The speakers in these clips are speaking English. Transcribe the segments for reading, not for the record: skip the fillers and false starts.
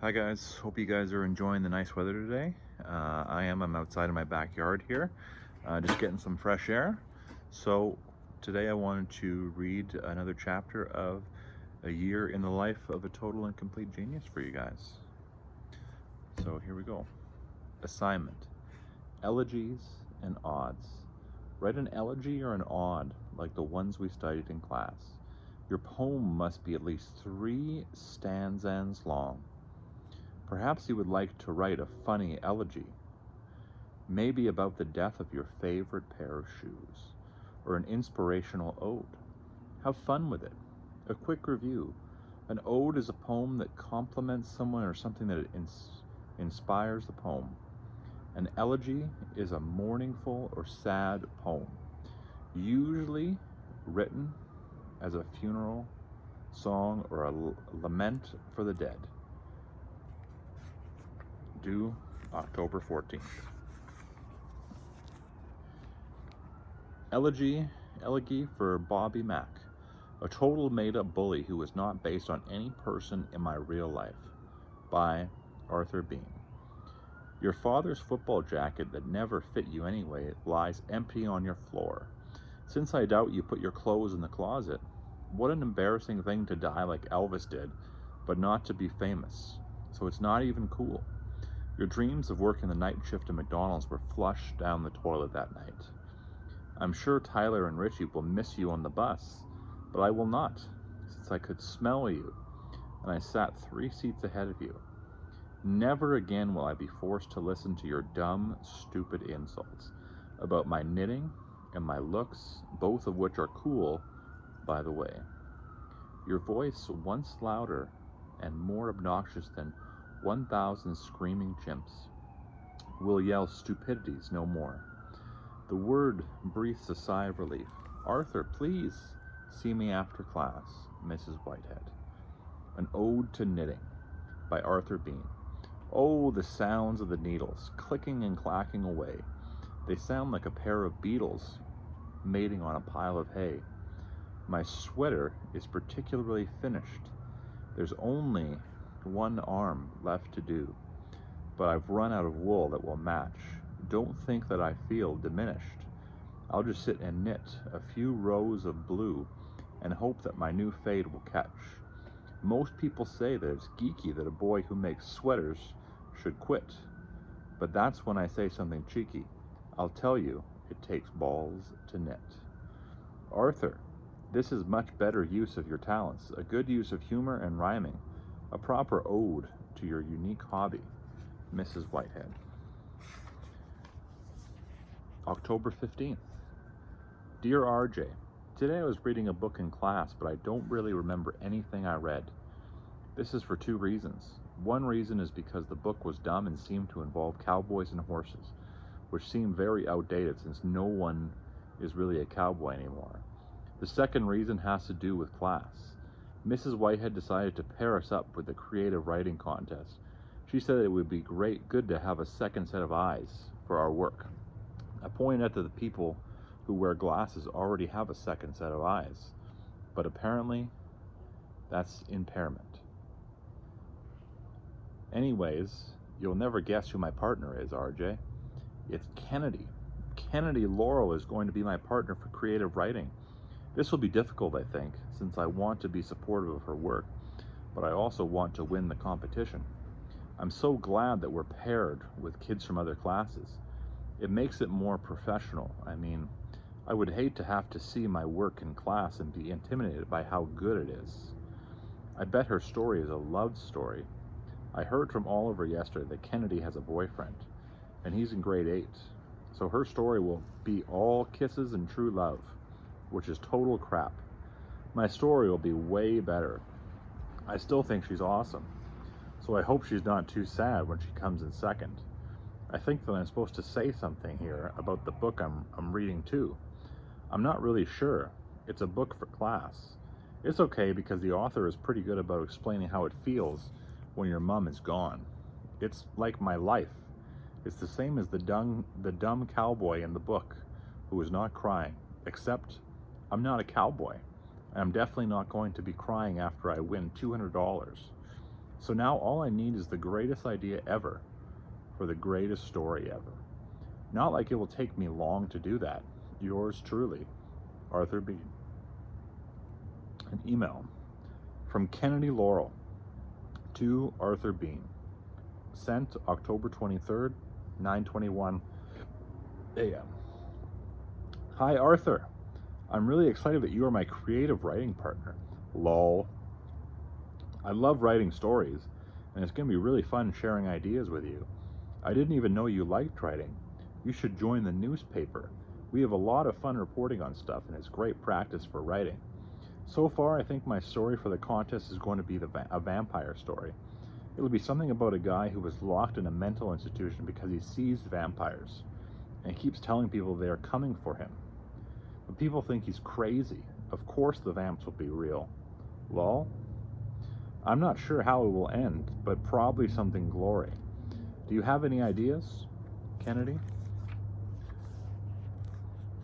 Hi guys, hope you guys are enjoying the nice weather today. I'm outside in my backyard here, just getting some fresh air. So today I wanted to read another chapter of A Year in the Life of a Total and Complete Genius for you guys. So here we go. Assignment: Elegies and Odes. Write an elegy or an ode like the ones we studied in class. Your poem must be at least 3 stanzas long. Perhaps you would like to write a funny elegy, maybe about the death of your favorite pair of shoes, or an inspirational ode. Have fun with it. A quick review. An ode is a poem that compliments someone or something that inspires the poem. An elegy is a mournful or sad poem, usually written as a funeral song or a lament for the dead. Due October 14th. Elegy for Bobby Mack, a total made-up bully who was not based on any person in my real life, by Arthur Bean. Your father's football jacket that never fit you anyway lies empty on your floor. Since I doubt you put your clothes in the closet, what an embarrassing thing to die like Elvis did, but not to be famous. So it's not even cool. Your dreams of working the night shift at McDonald's were flushed down the toilet that night. I'm sure Tyler and Richie will miss you on the bus, but I will not, since I could smell you, and I sat 3 seats ahead of you. Never again will I be forced to listen to your dumb, stupid insults about my knitting and my looks, both of which are cool, by the way. Your voice, once louder and more obnoxious than 1,000 screaming chimps, will yell stupidities no more. The word breathes a sigh of relief. Arthur, please see me after class, Mrs. Whitehead. An Ode to Knitting, by Arthur Bean. Oh, the sounds of the needles, clicking and clacking away. They sound like a pair of beetles mating on a pile of hay. My sweater is particularly finished. There's only one arm left to do, but I've run out of wool that will match. Don't think that I feel diminished. I'll just sit and knit a few rows of blue and hope that my new fade will catch. Most people say that it's geeky that a boy who makes sweaters should quit, but that's when I say something cheeky. I'll tell you, it takes balls to knit. Arthur, this is much better use of your talents, a good use of humor and rhyming, a proper ode to your unique hobby, Mrs. Whitehead. October 15th. Dear RJ, today I was reading a book in class, but I don't really remember anything I read. This is for 2 reasons. One reason is because the book was dumb and seemed to involve cowboys and horses, which seem very outdated since no one is really a cowboy anymore. The second reason has to do with class. Mrs. Whitehead decided to pair us up with the creative writing contest. She said it would be good to have a second set of eyes for our work. I pointed out that the people who wear glasses already have a second set of eyes, but apparently that's impairment. Anyways, you'll never guess who my partner is, RJ. It's Kennedy. Kennedy Laurel is going to be my partner for creative writing. This will be difficult, I think, since I want to be supportive of her work, but I also want to win the competition. I'm so glad that we're paired with kids from other classes. It makes it more professional. I mean, I would hate to have to see my work in class and be intimidated by how good it is. I bet her story is a love story. I heard from Oliver yesterday that Kennedy has a boyfriend, and he's in grade 8. So her story will be all kisses and true love, which is total crap. My story will be way better. I still think she's awesome, so I hope she's not too sad when she comes in second. I think that I'm supposed to say something here about the book I'm reading too. I'm not really sure. It's a book for class. It's okay because the author is pretty good about explaining how it feels when your mom is gone. It's like my life. It's the same as the dumb cowboy in the book who is not crying, except I'm not a cowboy, and I'm definitely not going to be crying after I win $200. So now all I need is the greatest idea ever for the greatest story ever. Not like it will take me long to do that. Yours truly, Arthur Bean. An email from Kennedy Laurel to Arthur Bean. Sent October 23rd, 9:21 a.m. Hi, Arthur. I'm really excited that you are my creative writing partner. Lol. I love writing stories, and it's going to be really fun sharing ideas with you. I didn't even know you liked writing. You should join the newspaper. We have a lot of fun reporting on stuff, and it's great practice for writing. So far, I think my story for the contest is going to be a vampire story. It'll be something about a guy who was locked in a mental institution because he sees vampires, and he keeps telling people they are coming for him. But people think he's crazy. Of course the vamps will be real. Lol. I'm not sure how it will end, but probably something glory. Do you have any ideas, Kennedy?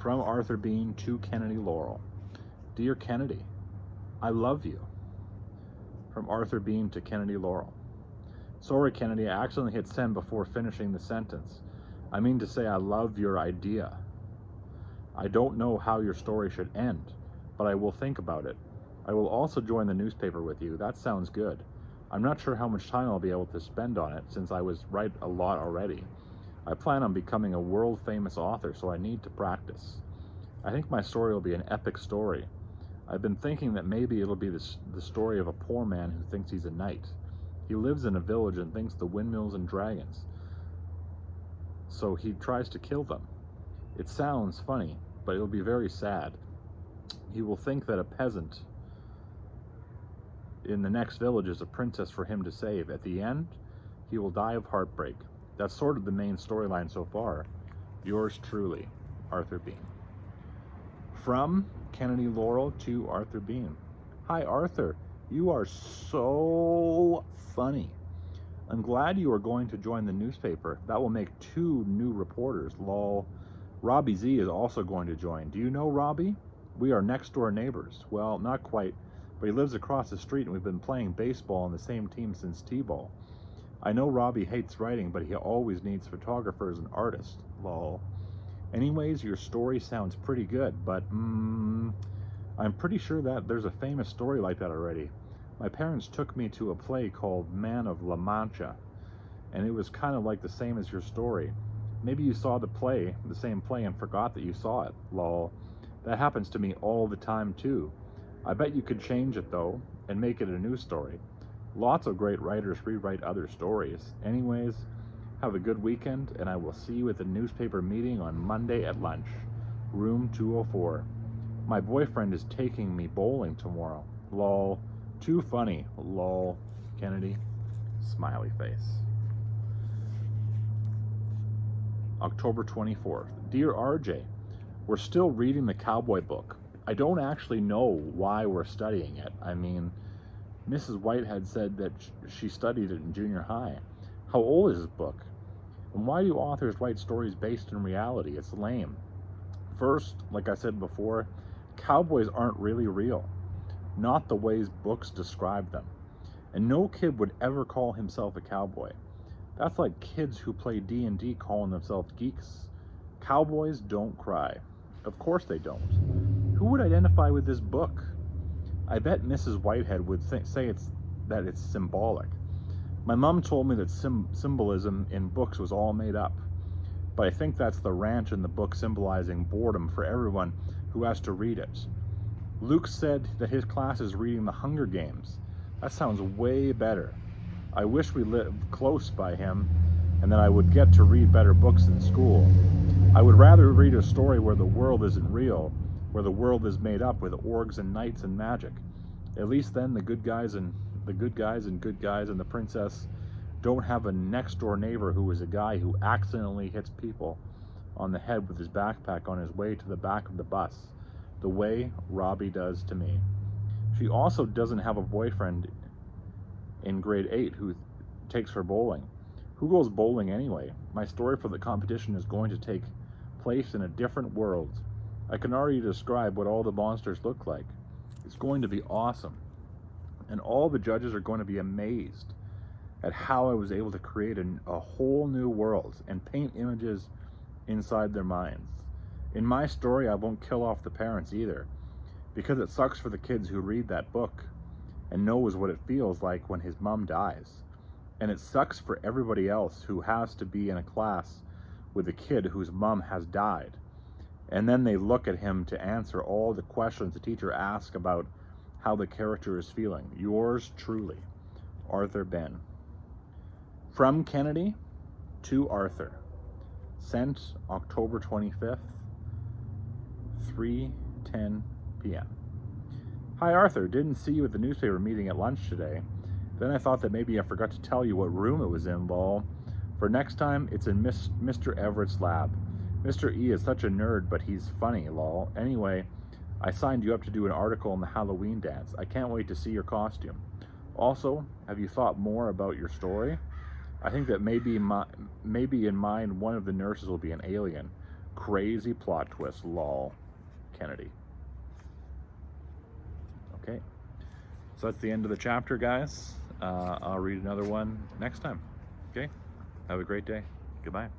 From Arthur Bean to Kennedy Laurel. Dear Kennedy, I love you. From Arthur Bean to Kennedy Laurel. Sorry, Kennedy, I accidentally hit send before finishing the sentence. I mean to say I love your idea. I don't know how your story should end, but I will think about it. I will also join the newspaper with you. That sounds good. I'm not sure how much time I'll be able to spend on it since I was write a lot already. I plan on becoming a world-famous author, so I need to practice. I think my story will be an epic story. I've been thinking that maybe it'll be the story of a poor man who thinks he's a knight. He lives in a village and thinks the windmills and dragons, so he tries to kill them. It sounds funny, but it'll be very sad. He will think that a peasant in the next village is a princess for him to save. At the end, he will die of heartbreak. That's sort of the main storyline so far. Yours truly, Arthur Bean. From Kennedy Laurel to Arthur Bean. Hi, Arthur. You are so funny. I'm glad you are going to join the newspaper. That will make 2 new reporters. Lol. Robbie Z is also going to join. Do you know Robbie? We are next door neighbors. Well, not quite, but he lives across the street and we've been playing baseball on the same team since T-ball. I know Robbie hates writing, but he always needs photographers and artists. Lol. Anyways, your story sounds pretty good, but I'm pretty sure that there's a famous story like that already. My parents took me to a play called Man of La Mancha, and it was kind of like the same as your story. Maybe you saw the same play, and forgot that you saw it. Lol. That happens to me all the time too. I bet you could change it though, and make it a new story. Lots of great writers rewrite other stories. Anyways, have a good weekend, and I will see you at the newspaper meeting on Monday at lunch. Room 204. My boyfriend is taking me bowling tomorrow. Lol. Too funny. Lol. Kennedy. Smiley face. October 24th. Dear RJ, we're still reading the cowboy book. I don't actually know why we're studying it. I mean, Mrs. Whitehead said that she studied it in junior high. How old is this book? And why do authors write stories based in reality? It's lame. First, like I said before, cowboys aren't really real. Not the ways books describe them. And no kid would ever call himself a cowboy. That's like kids who play D&D calling themselves geeks. Cowboys don't cry. Of course they don't. Who would identify with this book? I bet Mrs. Whitehead would say that it's symbolic. My mom told me that symbolism in books was all made up. But I think that's the ranch in the book symbolizing boredom for everyone who has to read it. Luke said that his class is reading The Hunger Games. That sounds way better. I wish we lived close by him, and then I would get to read better books in school. I would rather read a story where the world isn't real, where the world is made up with orcs and knights and magic. At least then the good guys and the princess don't have a next door neighbor who is a guy who accidentally hits people on the head with his backpack on his way to the back of the bus, the way Robbie does to me. She also doesn't have a boyfriend in grade 8 who takes her bowling. Who goes bowling anyway? My story for the competition is going to take place in a different world. I can already describe what all the monsters look like. It's going to be awesome. And all the judges are going to be amazed. at how I was able to create a whole new world and paint images inside their minds. In my story, I won't kill off the parents either, because it sucks for the kids who read that book and knows what it feels like when his mom dies. And it sucks for everybody else who has to be in a class with a kid whose mom has died. And then they look at him to answer all the questions the teacher asks about how the character is feeling. Yours truly, Arthur Ben. From Kennedy to Arthur. Sent October 25th, 3:10 p.m. Hi Arthur, didn't see you at the newspaper meeting at lunch today. Then I thought that maybe I forgot to tell you what room it was in, lol. For next time, it's in Mr. Everett's lab. Mr. E is such a nerd, but he's funny, lol. Anyway, I signed you up to do an article on the Halloween dance. I can't wait to see your costume. Also, have you thought more about your story? I think that maybe in mine, one of the nurses will be an alien. Crazy plot twist, lol. Kennedy. Okay, so that's the end of the chapter, guys. I'll read another one next time. Okay, have a great day. Goodbye.